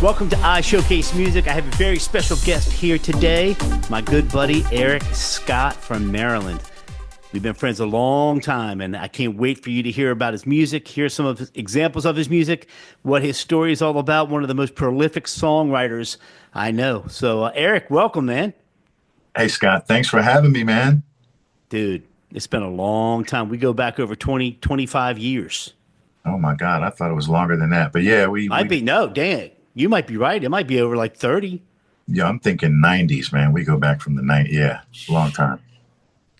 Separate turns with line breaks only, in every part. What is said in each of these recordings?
Welcome to iShowcase Music. I have a very special guest here today, my good buddy Eric Scott from Maryland. We've been friends a long time, and I can't wait for you to hear about his music, hear some of his examples of his music, what his story is all about. One of the most prolific songwriters I know. So, Eric, welcome, man.
Hey, Scott, thanks for having me, man.
Dude, it's been a long time. We go back over 20, 25 years.
Oh my God, I thought it was longer than that. But yeah,
No, dang. You might be right. It might be over like 30.
yeah, I'm thinking 90s, man. We go back from the 90s. Yeah, long time.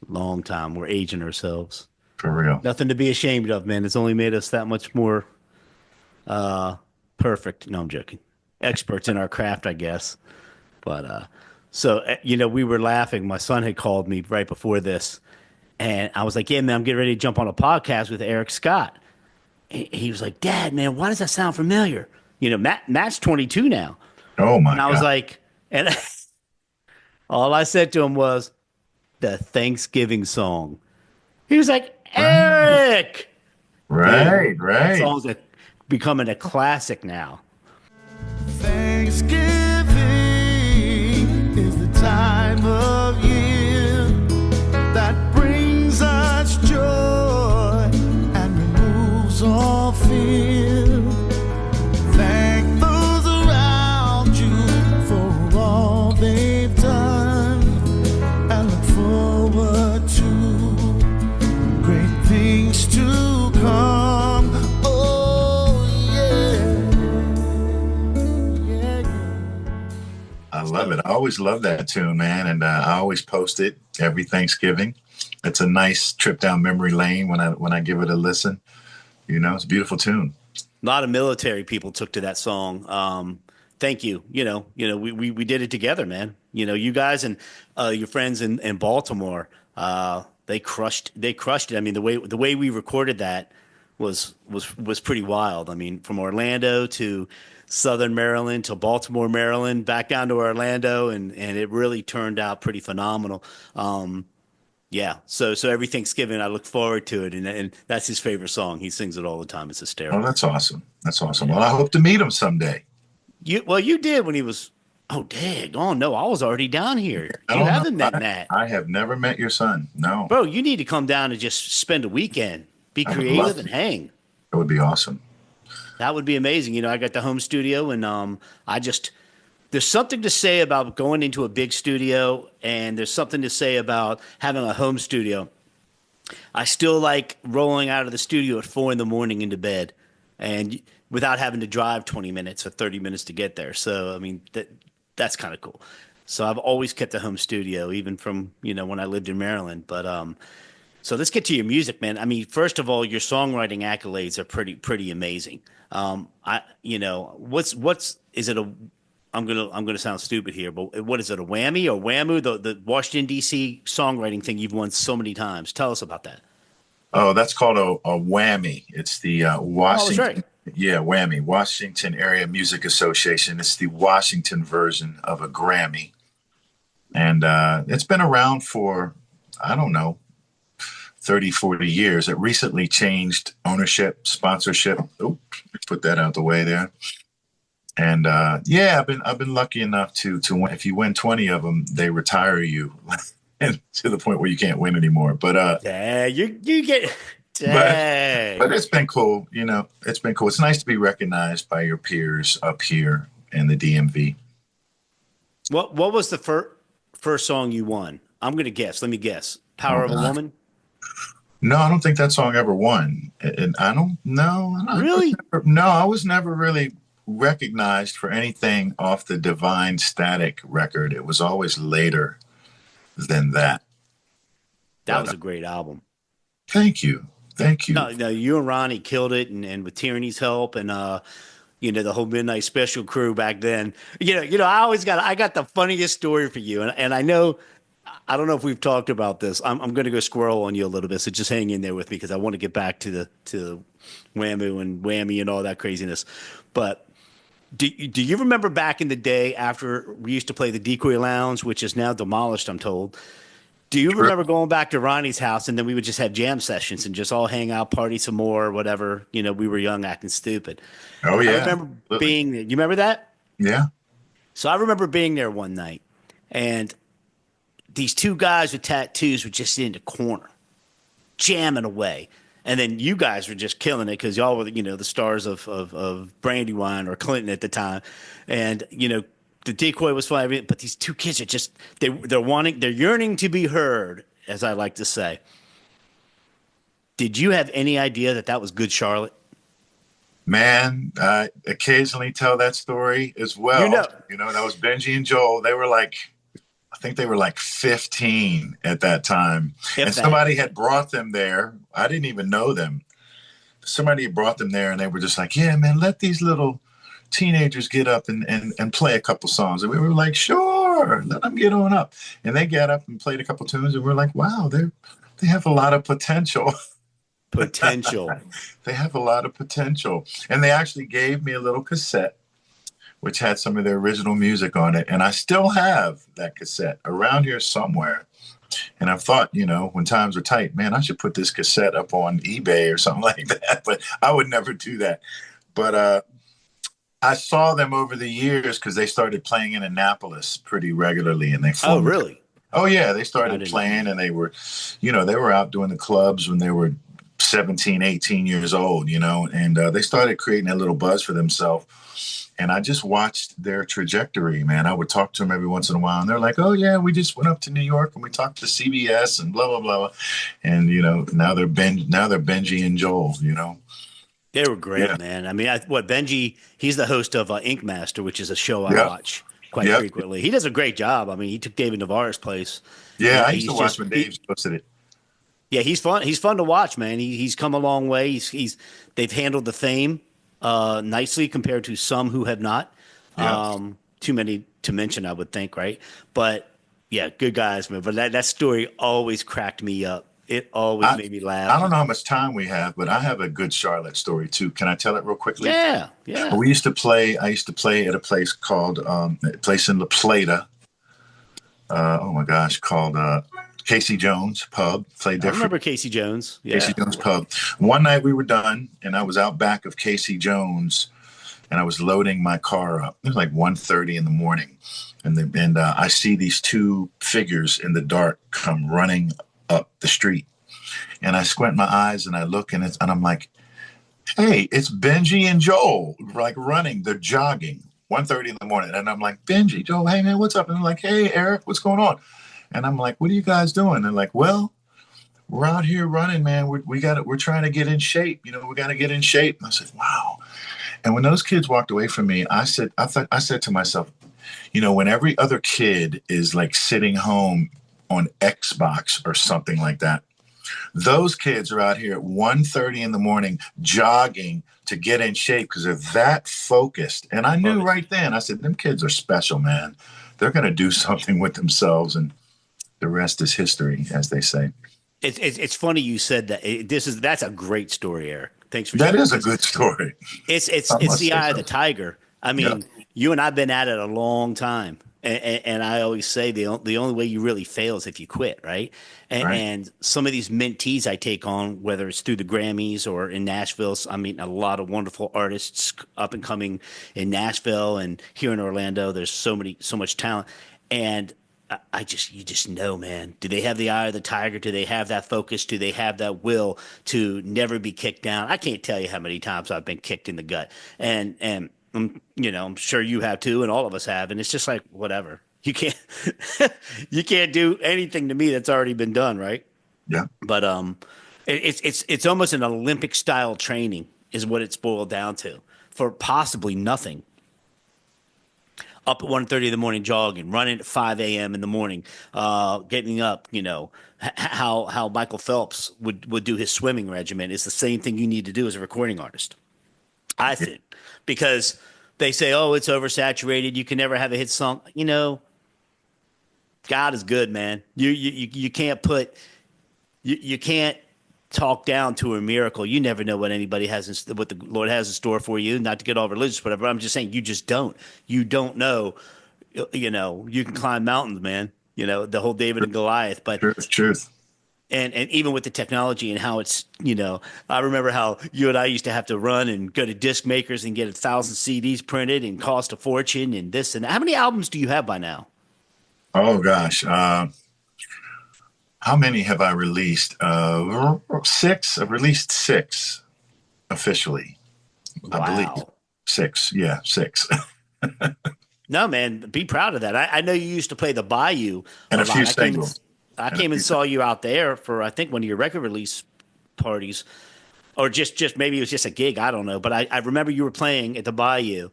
Long time. We're aging ourselves.
For real.
Nothing to be ashamed of, man. It's only made us that much more perfect. No, I'm joking. Experts in our craft, I guess. But we were laughing. My son had called me right before this, and I was like, "Yeah, man, I'm getting ready to jump on a podcast with Eric Scott." He was like, "Dad, man, why does that sound familiar?" Matt's 22 now,
Oh my
and I
God.
was like, and all I said to him was, "The Thanksgiving song." He was like, "Eric."
Right,
Dude, that
right.
song's becoming a classic now.
Thanksgiving is the time of year that brings us joy and removes all fear. Thank those around you for all they've done and look forward to great things to come. Oh,
I love it. I always love that tune, man. And I always post it every Thanksgiving. It's a nice trip down memory lane when I give it a listen. It's a beautiful tune.
A lot of military people took to that song. Thank you. We did it together, man. You guys and your friends in Baltimore, they crushed it. I mean, the way we recorded that was pretty wild. I mean, from Orlando to Southern Maryland to Baltimore, Maryland, back down to Orlando, and it really turned out pretty phenomenal. Yeah, so every Thanksgiving I look forward to it, and that's his favorite song. He sings it all the time. It's
Oh,
hysterical.
that's awesome. That's awesome. Well, I hope to meet him someday.
You did when he was. Oh, dang! Oh no, I was already down here.
I
You
don't
haven't
know.
met Nat,
I have never met your son. No.
bro. You need to come down and just spend a weekend, be
I would love
creative,
to.
and hang.
That would be awesome.
That would be amazing. I got the home studio, and there's something to say about going into a big studio, and there's something to say about having a home studio. I still like rolling out of the studio at 4 a.m. into bed, and without having to drive 20 minutes or 30 minutes to get there. So I mean that's kind of cool. So I've always kept a home studio, even from when I lived in Maryland. But so let's get to your music, man. I mean, first of all, your songwriting accolades are pretty amazing. What's is it a I'm gonna sound stupid here, but what is it, a whammy or whammoo? The Washington D.C. songwriting thing you've won so many times. Tell us about that.
Oh, that's called a whammy. It's the
Oh, that's right.
Washington, yeah, whammy, Washington Area Music Association. It's the Washington version of a Grammy, and it's been around for, I don't know, 30, 40 years. It recently changed ownership, sponsorship. Oh, put that out the way there. And yeah, I've been lucky enough to win. If you win 20 of them, they retire you and to the point where you can't win anymore.
Yeah, you get
But
dang.
it's been cool. It's been cool. It's nice to be recognized by your peers up here in the DMV.
What was the first song you won? I'm gonna guess. Let me guess.
Oh,
Power of a
God.
Woman.
No, I don't think that song ever won. And I don't know.
Really?
No, I was never really recognized for anything off the Divine Static record. It was always later than that.
That
But
was a great album.
thank you. Thank you.
No, you and Ronnie killed it, and with Tyranny's help, and the whole Midnight Special crew back then. I got the funniest story for you, and I know. I don't know if we've talked about this. I'm going to go squirrel on you a little bit, so just hang in there with me because I want to get back to the whammoo and whammy and all that craziness. But do you remember back in the day after we used to play the Decoy Lounge, which is now demolished, I'm told? Do you
Sure.
remember going back to Ronnie's house and then we would just have jam sessions and just all hang out, party some more, whatever? We were young, acting stupid.
Oh
I
yeah.
remember
Absolutely.
you remember that?
Yeah.
So I remember being there one night, and these two guys with tattoos were just in the corner, jamming away. And then you guys were just killing it because y'all were, the stars of Brandywine or Clinton at the time. And, the decoy was fine, but these two kids are just, they're yearning to be heard, as I like to say. Did you have any idea that that was Good Charlotte?
Man, I occasionally tell that story as
You
well.
know,
That was Benji and Joel. They were like, I think they were like 15 at that time.
if
And
that.
somebody had brought them there. I didn't even know them. Somebody had brought them there and they were just like, yeah, man, let these little teenagers get up and play a couple songs. And we were like, sure, let them get on up. And they got up and played a couple tunes. And we're like, wow, they have a lot of potential.
Potential.
They have a lot of potential. And they actually gave me a little cassette which had some of their original music on it. And I still have that cassette around here somewhere. And I've thought, when times are tight, man, I should put this cassette up on eBay or something like that. But I would never do that. But I saw them over the years because they started playing in Annapolis pretty regularly. And they
Oh,
formed.
really?
Oh, yeah. They
I
started
didn't
playing and they were out doing the clubs when they were 17, 18 years old, and they started creating a little buzz for themselves. And I just watched their trajectory, man. I would talk to them every once in a while, and they're like, "Oh yeah, we just went up to New York and we talked to CBS and blah blah blah." And now they're Benji and Joel.
They were great,
Yeah,
man. I mean, Benji, he's the host of Ink Master, which is a show I
yeah,
watch quite
yeah,
frequently. He does a great job. I mean, he took David Navarro's place.
yeah. I used to
He's
watch
just,
when Dave posted it.
yeah, he's fun. He's fun to watch, man. He's come a long way. They've handled the fame nicely compared to some who have not.
Yeah.
Too many to mention, I would think, right? But yeah, good guys, man. But that story always cracked me up. It always
I
made me
I
laugh.
don't know how much time we have, but I have a good Charlotte story too. Can I tell it real quickly?
Yeah, yeah.
We used to play. I used to play at a place called a place in La Plata. Oh my gosh, called Casey Jones Pub. Played
I
there for
remember Casey Jones. Yeah.
Casey Jones Pub. One night we were done, and I was out back of Casey Jones, and I was loading my car up. It was like 1:30 in the morning, and I see these two figures in the dark come running up the street, and I squint my eyes and I look, and I'm like, hey, it's Benji and Joel, like running. They're jogging. 1:30 in the morning. And I'm like, Benji, Joel, hey man, what's up? And they're like, hey, Eric, what's going on? And I'm like, what are you guys doing? And they're like, well, we're out here running, man. We're trying to get in shape. We got to get in shape. And I said, wow. And when those kids walked away from me, I said to myself, when every other kid is like sitting home on Xbox or something like that, those kids are out here at 1:30 in the morning jogging to get in shape because they're that focused. And I knew right then, I said, them kids are special, man. They're going to do something with themselves. And the rest is history, as they say.
It's funny you said that. That's a great story, Eric. Thanks for
That
sharing.
is a good story.
It's
I
it's
must
the
say
eye of
so.
the tiger. I
Yeah.
mean, you and I've been at it a long time, and I always say the only way you really fail is if you quit, right?
Right.
And some of these mentees I take on, whether it's through the Grammys or in Nashville, I mean, a lot of wonderful artists up and coming in Nashville and here in Orlando. There's so much talent, and you just know, man. Do they have the eye of the tiger? Do they have that focus? Do they have that will to never be kicked down? I can't tell you how many times I've been kicked in the gut, and I'm sure you have too, and all of us have. And it's just like whatever. You can't you can't do anything to me that's already been done, right?
Yeah.
But it's almost an Olympic style training is what it's boiled down to for possibly nothing. Up at 1:30 in the morning jogging, running at 5 a.m. in the morning, getting up, how Michael Phelps would do his swimming regimen is the same thing you need to do as a recording artist, I think, because they say, oh, it's oversaturated. You can never have a hit song. God is good, man. You can't you can't talk down to a miracle. You never know what what the Lord has in store for you. Not to get all religious, whatever. I'm just saying, you just don't. You don't know. You can climb mountains, man. The whole David and Goliath. But
Truth.
And even with the technology and how it's, I remember how you and I used to have to run and go to disc makers and get 1,000 CDs printed and cost a fortune and this and that. How many albums do you have by now?
Oh gosh, how many have I released? Six. I've released six officially, I believe.
Wow.
Six. Yeah, six.
No, man, be proud of that. I know you used to play the Bayou
And
a
a few
lot.
singles.
I
And a
came and
few.
saw you out there for I think one of your record release parties, or just maybe it was just a gig. I don't know, but I remember you were playing at the Bayou,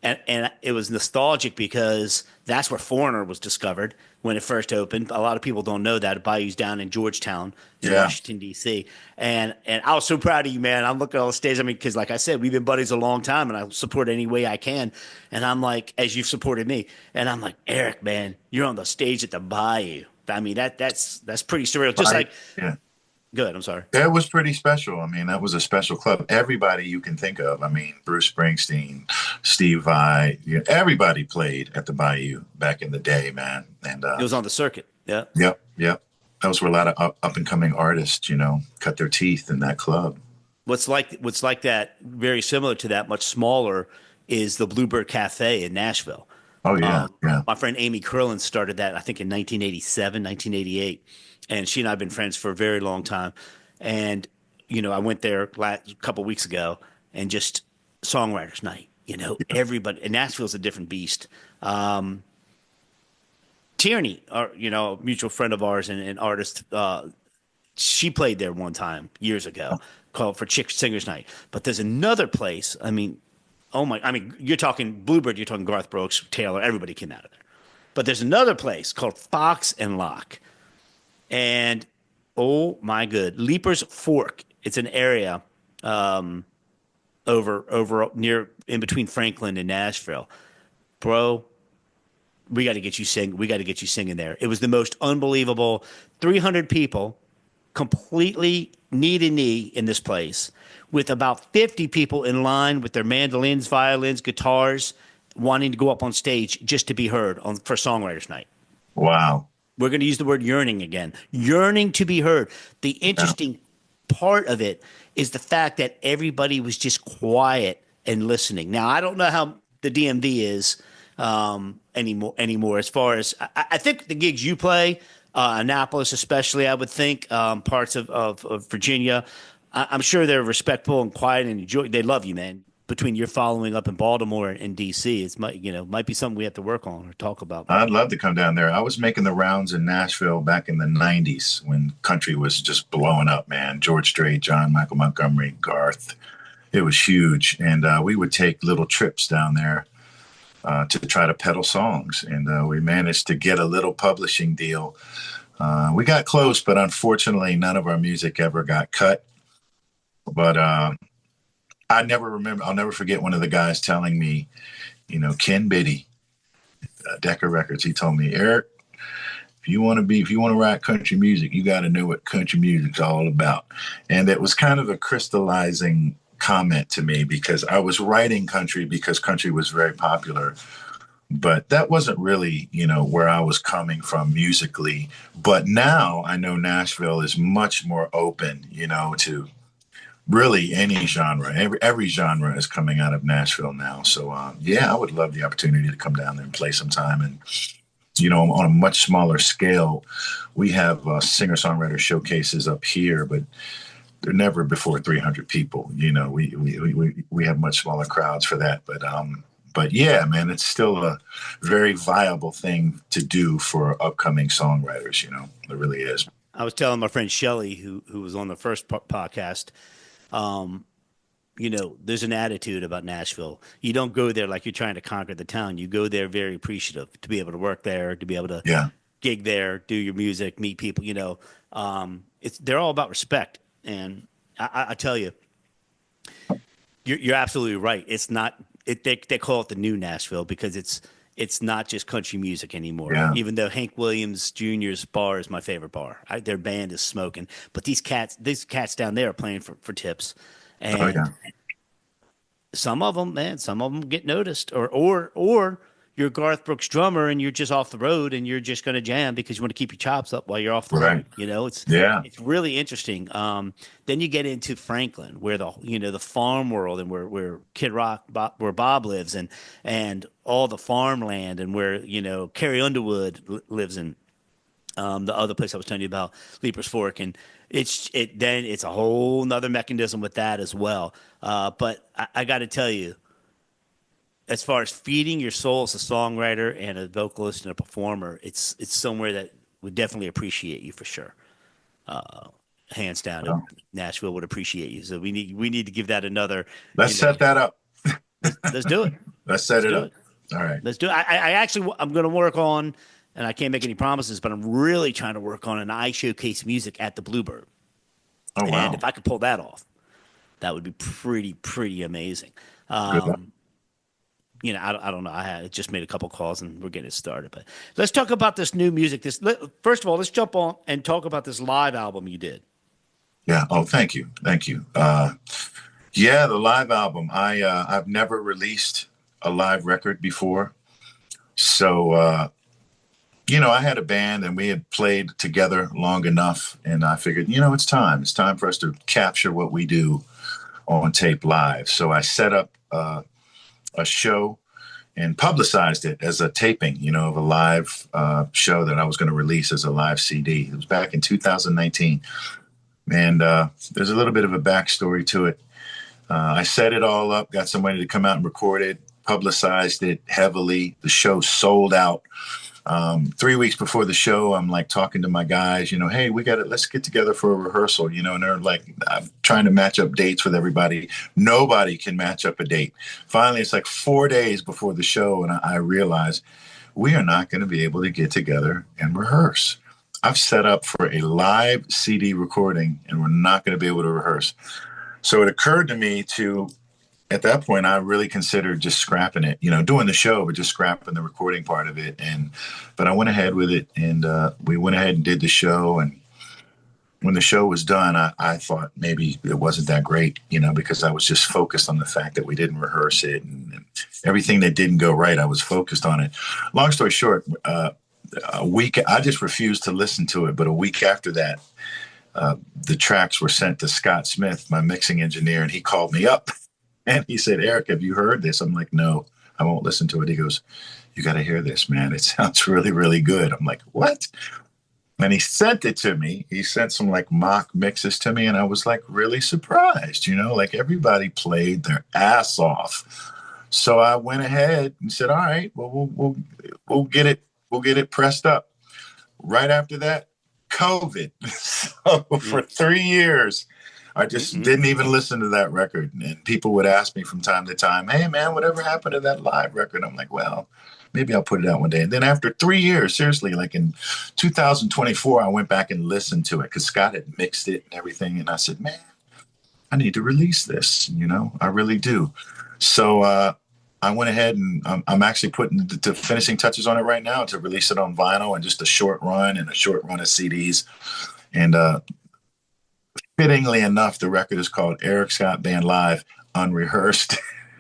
and it was nostalgic because that's where Foreigner was discovered when it first opened. A lot of people don't know that Bayou's down in Georgetown in
Yeah.
Washington D.C. And I was so proud of you, man. I'm looking at all the stage. I mean, because like I said, we've been buddies a long time, and I support any way I can. And I'm like, as you've supported me, and I'm like, Eric, man, you're on the stage at the Bayou. I mean, that's pretty surreal. Just
Right.
like,
Yeah.
good. I'm sorry.
That was pretty special. I mean, that was a special club. Everybody you can think of. I mean, Bruce Springsteen, Steve Vai, everybody played at the Bayou back in the day, man. And
It was on the circuit. Yeah.
yep, yep. Those were a lot of up and coming artists, cut their teeth in that club.
What's like that, very similar to that, much smaller, is the Bluebird Cafe in Nashville.
Oh yeah, yeah.
My friend Amy Curlin started that, I think, in 1987, 1988. And she and I have been friends for a very long time. And, I went there a couple weeks ago and just songwriters night. Everybody, and Nashville's a different beast. Tierney, a mutual friend of ours and artist, she played there one time years ago called for Chick Singers Night. But there's another place. I mean, you're talking Bluebird, you're talking Garth Brooks, Taylor, everybody came out of there. But there's another place called Fox and Lock. And oh my good, Leaper's Fork. It's an area over near in between Franklin and Nashville. Bro, we got to get you singing there. It was the most unbelievable 300 people completely knee to knee in this place with about 50 people in line with their mandolins, violins, guitars wanting to go up on stage just to be heard for Songwriters Night.
Wow.
We're going to use the word yearning again. Yearning to be heard. The interesting part of it is the fact that everybody was just quiet and listening. Now, I don't know how the DMV is anymore as far as I think the gigs you play, Annapolis especially, I would think, parts of Virginia, I'm sure they're respectful and quiet and enjoy. They love you, man. Between your following up in Baltimore and DC, it's might be something we have to work on or talk about.
I'd love to come down there. I was making the rounds in Nashville back in the 90s when country was just blowing up, man. George Strait, John Michael Montgomery, Garth. It was huge. And we would take little trips down there to try to peddle songs. And we managed to get a little publishing deal. We got close, but unfortunately, none of our music ever got cut. But I'll never forget one of the guys telling me, Ken Biddy, Decca Records, he told me, Eric, if you want to write country music, you got to know what country music's all about. And it was kind of a crystallizing comment to me because I was writing country because country was very popular. But that wasn't really, where I was coming from musically. But now I know Nashville is much more open, to really any genre. Every genre is coming out of Nashville now. So, I would love the opportunity to come down there and play sometime. And, on a much smaller scale, we have singer-songwriter showcases up here, but they're never before 300 people. We have much smaller crowds for that. But yeah, man, it's still a very viable thing to do for upcoming songwriters. It really is.
I was telling my friend Shelly, who was on the first podcast, there's an attitude about Nashville. You don't go there like you're trying to conquer the town. You go there very appreciative to be able to work there, to be able to gig there, do your music, meet people. They're all about respect. And I tell you, you're absolutely right. It's not. They call it the new Nashville because it's not just country music anymore.
Yeah.
Even though Hank Williams Jr.'s bar is my favorite bar, their band is smoking. But these cats down there are playing for tips, and some of them get noticed, or you're Garth Brooks drummer and you're just off the road and you're just going to jam because you want to keep your chops up while you're off the
Right.
road. You know, it's
Yeah.
it's really interesting. Then you get into Franklin, where the farm world and where Kid Rock, where Bob lives, and all the farmland, and where Carrie Underwood lives in. The other place I was telling you about, Leaper's Fork, and then it's a whole nother mechanism with that as well. But I got to tell you, as far as feeding your soul as a songwriter and a vocalist and a performer, it's somewhere that would definitely appreciate you for sure. Hands down,
Well,
Nashville would appreciate you. So we need to give that another.
let's set that up.
Let's do it.
Let's set
Let's
it
do
up.
it.
All right.
Let's do it. I'm going to work on, and I can't make any promises, but I'm really trying to work on an iShowcase music at the Bluebird.
Oh, wow.
And if I could pull that off, that would be pretty amazing.
Good luck.
I don't know. I just made a couple calls and we're getting it started. But let's talk about this new music. First of all, let's jump on and talk about this live album you did.
Yeah. Oh, thank you. Thank you. Yeah, the live album. I've never released a live record before. So, I had a band and we had played together long enough. And I figured, it's time. It's time for us to capture what we do on tape live. So I set up a show and publicized it as a taping, of a live show that I was going to release as a live CD. It was back in 2019. And there's a little bit of a backstory to it. I set it all up, got somebody to come out and record it, publicized it heavily. The show sold out. 3 weeks before the show, I'm like talking to my guys, hey, let's get together for a rehearsal, and they're like, I'm trying to match up dates with everybody. Nobody can match up a date. Finally, it's like 4 days before the show. And I realized we are not going to be able to get together and rehearse. I've set up for a live CD recording and we're not going to be able to rehearse. So it occurred to me at that point, I really considered just scrapping it, doing the show, but just scrapping the recording part of it. But I went ahead with it and we went ahead and did the show. And when the show was done, I thought maybe it wasn't that great, because I was just focused on the fact that we didn't rehearse it and everything that didn't go right. I was focused on it. Long story short, a week, I just refused to listen to it. But a week after that, the tracks were sent to Scott Smith, my mixing engineer, and he called me up. And he said, Eric, have you heard this? I'm like, no, I won't listen to it. He goes, you got to hear this, man. It sounds really, really good. I'm like, what? And he sent it to me. He sent some mock mixes to me. And I was really surprised, everybody played their ass off. So I went ahead and said, all right, well, we'll get it pressed up. Right after that, COVID. So for 3 years, I just didn't even listen to that record. And people would ask me from time to time, hey, man, whatever happened to that live record? I'm like, well, maybe I'll put it out one day. And then after 3 years, seriously, in 2024, I went back and listened to it because Scott had mixed it and everything. And I said, man, I need to release this. I really do. So I went ahead and I'm actually putting the finishing touches on it right now to release it on vinyl and just a short run of CDs. And fittingly enough, the record is called Eric Scott Band Live Unrehearsed.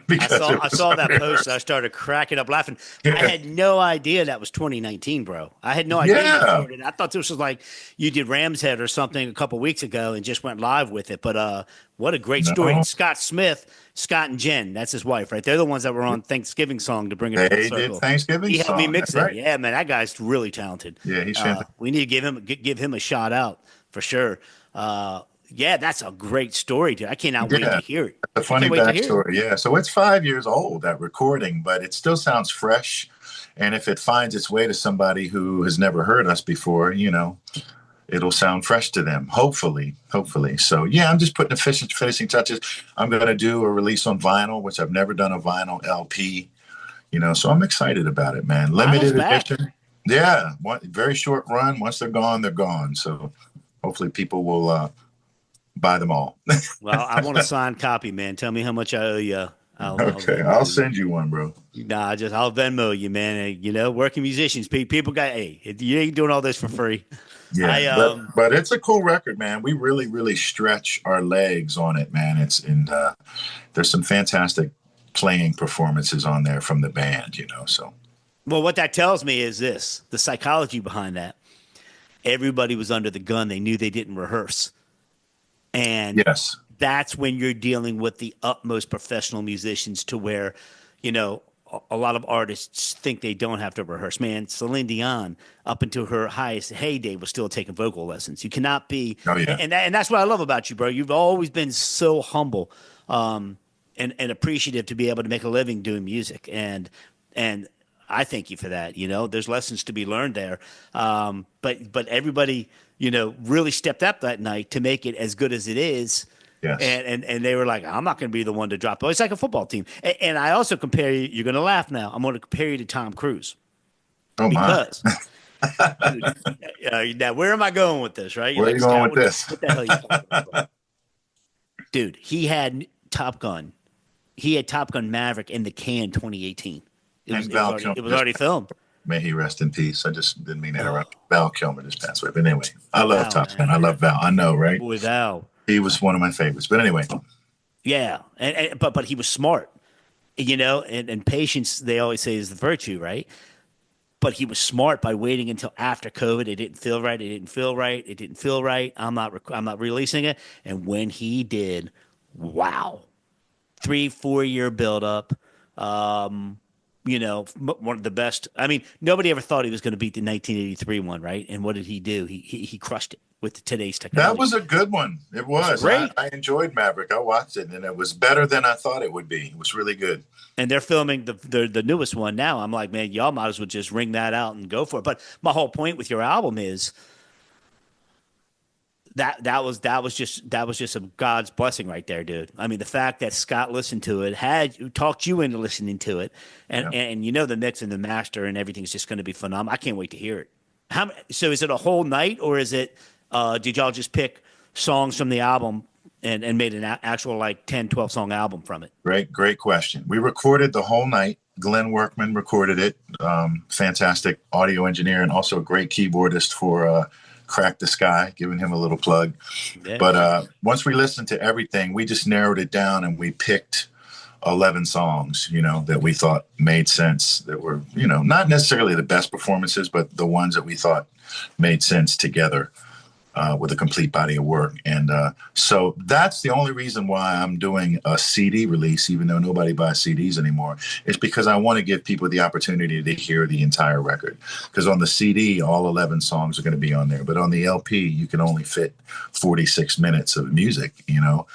I saw that post. And I started cracking up laughing. Yeah. I had no idea that was 2019, bro. I had no idea.
Yeah.
I thought this was like you did Ram's Head or something a couple weeks ago and just went live with it. But what a great story. And Scott Smith, Scott and Jen, that's his wife, right? They're the ones that were on Thanksgiving song to bring it full circle.
They did Thanksgiving
He helped me mix it.
Right.
Yeah, man, that guy's really talented.
Yeah, he's fantastic.
We need to give him a shout out for sure. Yeah, that's a great story, dude. I cannot wait to hear it.
A funny backstory, yeah. So it's 5 years old, that recording, but it still sounds fresh. And if it finds its way to somebody who has never heard us before, it'll sound fresh to them, hopefully. So, yeah, I'm just putting the finishing touches. I'm going to do a release on vinyl, which I've never done a vinyl LP, so I'm excited about it, man. Limited edition. Yeah, very short run. Once they're gone, they're gone. So hopefully people will buy them all.
Well, I want a signed copy, man. Tell me how much I owe you.
I'll send you one, bro.
Nah, I'll Venmo you, man. Working musicians, people you ain't doing all this for free.
Yeah, but it's a cool record, man. We really, really stretch our legs on it, man. There's some fantastic playing performances on there from the band, so.
Well, what that tells me is this: the psychology behind that. Everybody was under the gun. They knew they didn't rehearse. And
Yes.
that's when you're dealing with the utmost professional musicians to where, you know, a lot of artists think they don't have to rehearse. Man, Celine Dion, up until her highest heyday, was still taking vocal lessons. You cannot be,
Oh yeah.
and that's what I love about you, bro. You've always been so humble, and appreciative to be able to make a living doing music. And I thank you for that. You know, there's lessons to be learned there. But everybody, you know, really stepped up that night to make it as good as it is.
Yes.
And they were like, I'm not going to be the one to drop. It's like a football team. And I also compare you. You're going to laugh now. I'm going to compare you to Tom Cruise
Oh my.
because now where am I going with this? Right?
Where are you going with this?
What the hell are you talking about? Dude, he had Top Gun. He had Top Gun Maverick in the can 2018. It was already filmed.
May he rest in peace. I just didn't mean to interrupt. Val Kilmer just passed away. But anyway, I love
Wow,
Top
man.
Gun. I love Val. I know, right?
Boy, Val.
He was one of my favorites. But anyway,
Yeah, but he was smart, you know, and patience they always say is the virtue, right? But he was smart by waiting until after COVID. It didn't feel right. It didn't feel right. It didn't feel right. I'm not releasing it. And when he did, wow, 3-4 year buildup. You know, one of the best. I mean, nobody ever thought he was going to beat the 1983 one, right? And what did he do? He crushed it with today's technology.
that was a good one. It was.
great.
I enjoyed Maverick. I watched it, and it was better than I thought it would be. It was really good.
And they're filming the newest one now. I'm like, man, y'all might as well just ring that out and go for it. But my whole point with your album is that was just a God's blessing right there, dude. I mean, the fact that Scott listened to it, talked you into listening to it, and you know the mix and the master and everything's just going to be phenomenal. I can't wait to hear it. So is it a whole night, or is it? Did y'all just pick songs from the album and made an actual like 10, 12 song album from it?
Great question. We recorded the whole night. Glenn Workman recorded it. Fantastic audio engineer and also a great keyboardist for Crack the Sky, giving him a little plug.
Yeah.
But once we listened to everything, we just narrowed it down and we picked 11 songs, you know, that we thought made sense, that were, you know, not necessarily the best performances, but the ones that we thought made sense together. With a complete body of work. And so that's the only reason why I'm doing a CD release, even though nobody buys CDs anymore, is because I want to give people the opportunity to hear the entire record. Because on the CD, all 11 songs are going to be on there. But on the LP, you can only fit 46 minutes of music, you know.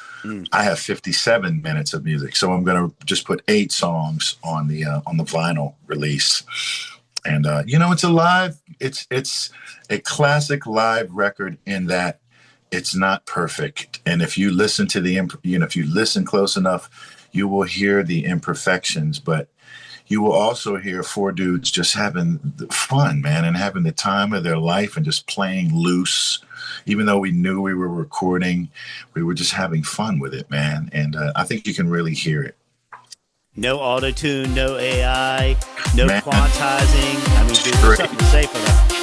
I have 57 minutes of music. So I'm going to just put 8 songs on the vinyl release. And, you know, it's a classic live record in that it's not perfect. And if you listen to if you listen close enough, you will hear the imperfections, but you will also hear 4 dudes just having fun, man, and having the time of their life and just playing loose. Even though we knew we were recording, we were just having fun with it, man. And I think you can really hear it.
No auto tune, no AI, no
Man.
quantizing. I mean, dude, there's
Great.
something to say for that.